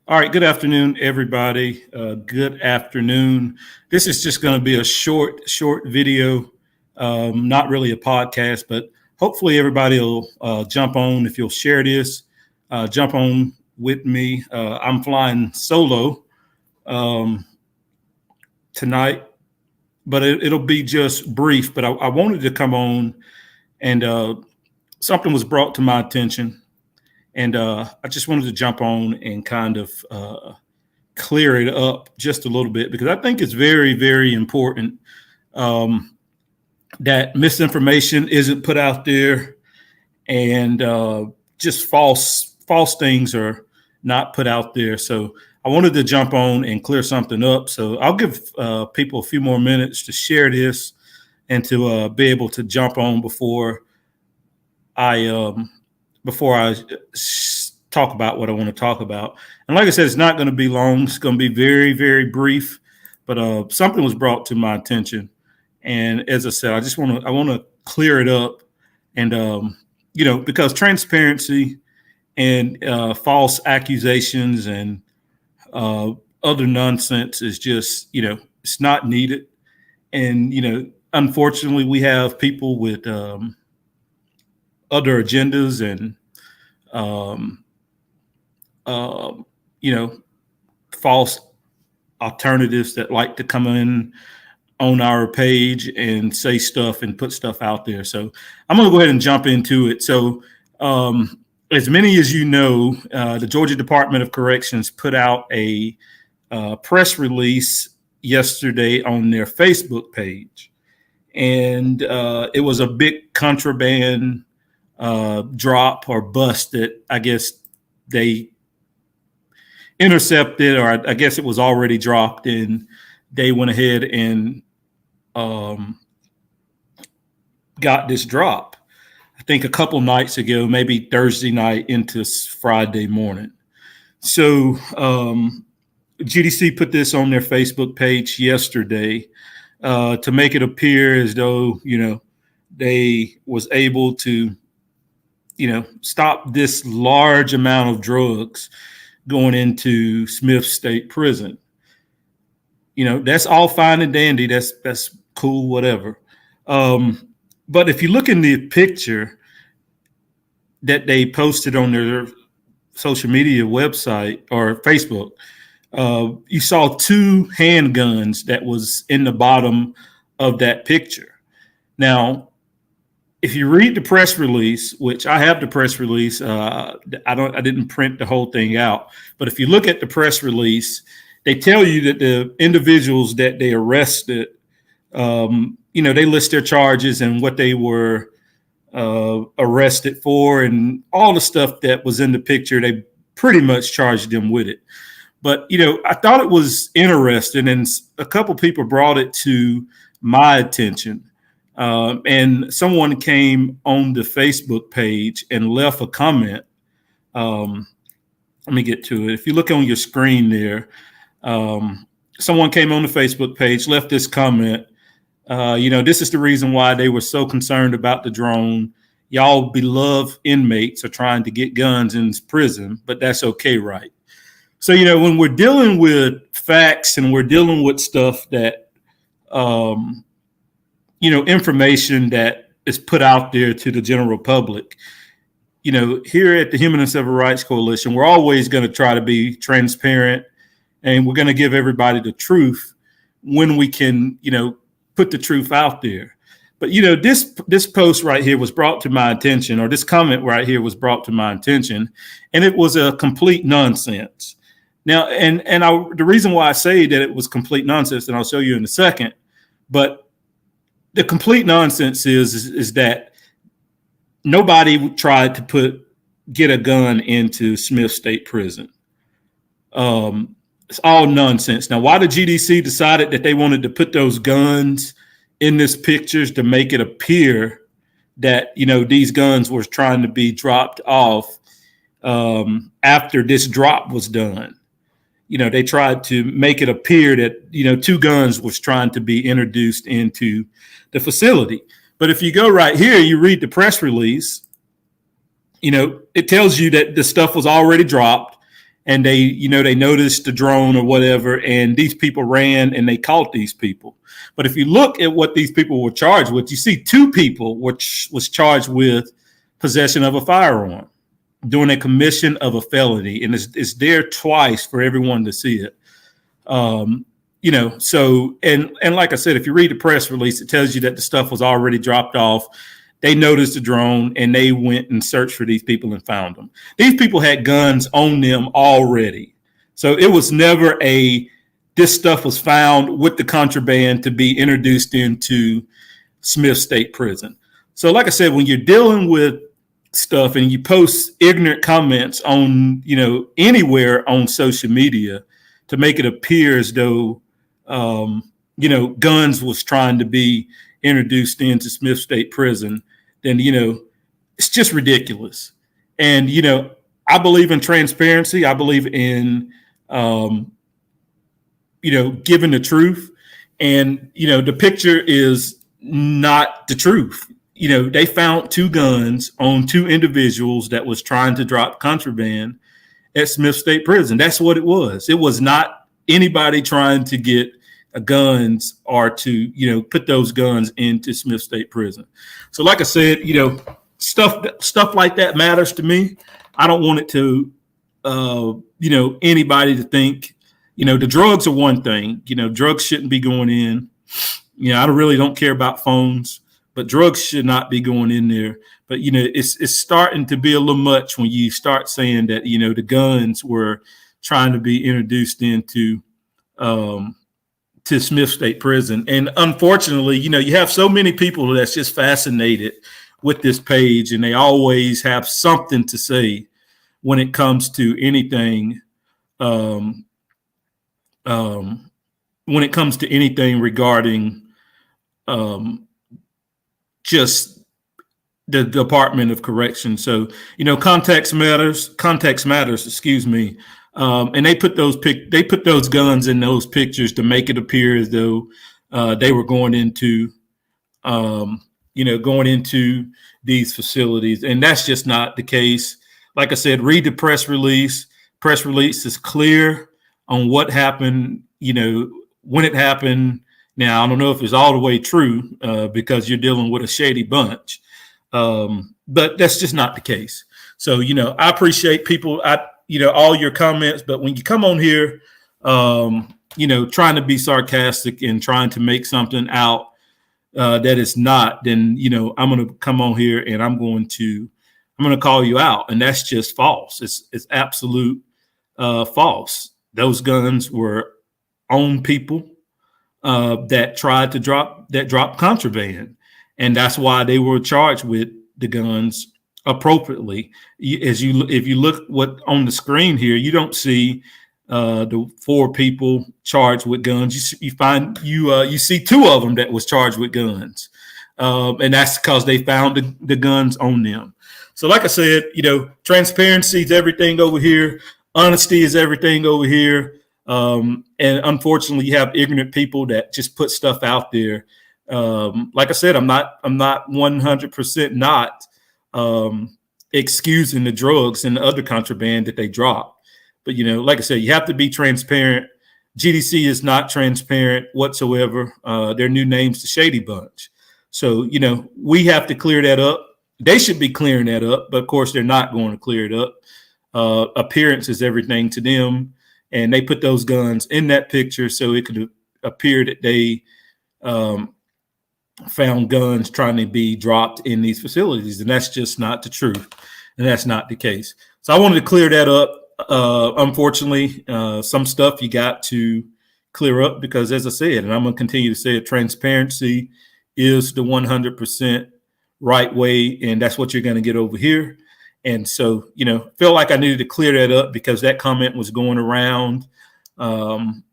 All right, good afternoon, everybody. Good afternoon. This is just going to be a short video, not really a podcast, but hopefully everybody will jump on. If you'll share this, jump on with me. I'm flying solo um, tonight, but it'll be just brief. But I wanted to come on and something was brought to my attention, and I just wanted to jump on and kind of clear it up just a little bit because I think it's very, very important um, that misinformation isn't put out there and just false things are not put out there. So I wanted to jump on and clear something up. So I'll give people a few more minutes to share this and to be able to jump on I um, before I talk about what I want to talk about. And like I said, it's not going to be long. It's going to be very, very brief. But something was brought to my attention, and as I said, I want to clear it up, and because transparency and false accusations and uh, other nonsense is just it's not needed. And unfortunately, we have people with other agendas and um, um, you know, false alternatives that like to come in on our page and say stuff and put stuff out there. So I'm going to go ahead and jump into it. So, as many as you know, the Georgia Department of Corrections put out a press release yesterday on their Facebook page. And it was a big contraband drop or bust that I guess they intercepted, or I guess it was already dropped, and they went ahead and um, got this drop. I think a couple nights ago, maybe Thursday night into Friday morning. So GDC put this on their Facebook page yesterday to make it appear as though they was able to stop this large amount of drugs going into Smith State Prison. That's all fine and dandy. That's cool, whatever. But if you look in the picture that they posted on their social media website or Facebook, you saw two handguns that was in the bottom of that picture. Now, if you read the press release, which I have the press release, I didn't print the whole thing out, but if you look at the press release, they tell you that the individuals that they arrested, they list their charges and what they were arrested for, and all the stuff that was in the picture. They pretty much charged them with it. But I thought it was interesting, and a couple people brought it to my attention. And someone came on the Facebook page and left a comment. Let me get to it. If you look on your screen there, someone came on the Facebook page, left this comment. This is the reason why they were so concerned about the drone. Y'all beloved inmates are trying to get guns in prison, but that's okay, right? So, when we're dealing with facts and we're dealing with stuff that, information that is put out there to the general public, here at the Human and Civil Rights Coalition, we're always going to try to be transparent, and we're going to give everybody the truth when we can, put the truth out there. But, this post right here was brought to my attention, or this comment right here was brought to my attention, and it was a complete nonsense. Now, the reason why I say that it was complete nonsense, and I'll show you in a second, but the complete nonsense is that nobody tried to get a gun into Smith State Prison. It's all nonsense. Now, why the GDC decided that they wanted to put those guns in this pictures to make it appear that these guns were trying to be dropped off after this drop was done. They tried to make it appear that, two guns was trying to be introduced into the facility. But if you go right here, you read the press release, it tells you that the stuff was already dropped and they noticed the drone or whatever, and these people ran and they caught these people. But if you look at what these people were charged with, you see two people was charged with possession of a firearm during a commission of a felony, and it's there twice for everyone to see it. So and like I said, if you read the press release, it tells you that the stuff was already dropped off. They noticed the drone and they went and searched for these people and found them. These people had guns on them already. So it was never this stuff was found with the contraband to be introduced into Smith State Prison. So like I said, when you're dealing with stuff and you post ignorant comments on, anywhere on social media to make it appear as though, guns was trying to be introduced into Smith State Prison, then, it's just ridiculous. And, I believe in transparency. I believe in, giving the truth. And, the picture is not the truth. They found two guns on two individuals that was trying to drop contraband at Smith State Prison. That's what it was. It was not anybody trying to get guns or to, put those guns into Smith State Prison. So like I said, stuff like that matters to me. I don't want it to, anybody to think, the drugs are one thing, drugs shouldn't be going in. I really don't care about phones, but drugs should not be going in there. But, it's starting to be a little much when you start saying that, the guns were trying to be introduced into to Smith State Prison. And unfortunately, you have so many people that's just fascinated with this page, and they always have something to say when it comes to anything, when it comes to anything regarding just the Department of Correction. So, context matters, excuse me. And they put those guns in those pictures to make it appear as though they were going into these facilities. And that's just not the case. Like I said, read the press release. Press release is clear on what happened, when it happened. Now, I don't know if it's all the way true because you're dealing with a shady bunch, but that's just not the case. So, I appreciate people, all your comments, but when you come on here, trying to be sarcastic and trying to make something out that is not, then, I'm going to come on here and I'm going to call you out. And that's just false. It's absolute false. Those guns were on people that tried to drop contraband. And that's why they were charged with the guns appropriately. If you look what on the screen here, you don't see the four people charged with guns. You see two of them that was charged with guns, and that's because they found the guns on them. So, like I said, transparency is everything over here. Honesty is everything over here. And unfortunately, you have ignorant people that just put stuff out there. Like I said, I'm not 100% not excusing the drugs and the other contraband that they drop. But, like I said, you have to be transparent. GDC is not transparent whatsoever. Their new name's the Shady Bunch. So, we have to clear that up. They should be clearing that up, but of course they're not going to clear it up. Appearance is everything to them. And they put those guns in that picture so it could appear that they found guns trying to be dropped in these facilities. And that's just not the truth. And that's not the case. So I wanted to clear that up. Unfortunately, some stuff you got to clear up because, as I said, and I'm going to continue to say it, transparency is the 100% right way. And that's what you're going to get over here. And so, feel like I needed to clear that up because that comment was going around on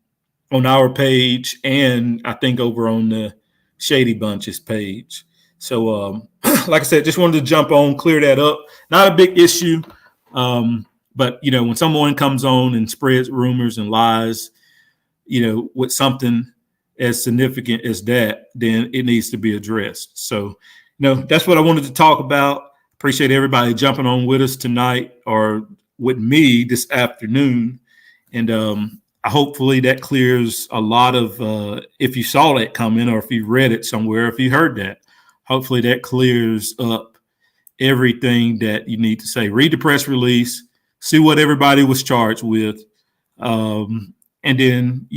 our page and I think over on the Shady Bunch's page. So, like I said, just wanted to jump on, clear that up. Not a big issue. But, when someone comes on and spreads rumors and lies, with something as significant as that, then it needs to be addressed. So, that's what I wanted to talk about. Appreciate everybody jumping on with us tonight or with me this afternoon. And hopefully that clears a lot of, if you saw that coming or if you read it somewhere, if you heard that, hopefully that clears up everything that you need to say. Read the press release, see what everybody was charged with. And then,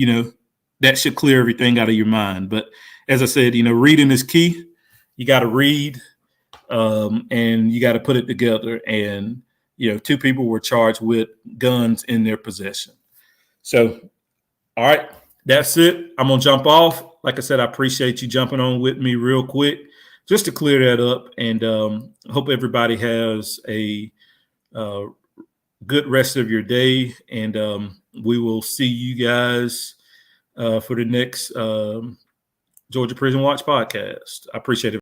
that should clear everything out of your mind. But as I said, reading is key. You got to read and you got to put it together. And, 2 people were charged with guns in their possession. So, all right, that's it. I'm going to jump off. Like I said, I appreciate you jumping on with me real quick just to clear that up. And hope everybody has a good rest of your day. And we will see you guys for the next Georgia Prison Watch podcast. I appreciate it.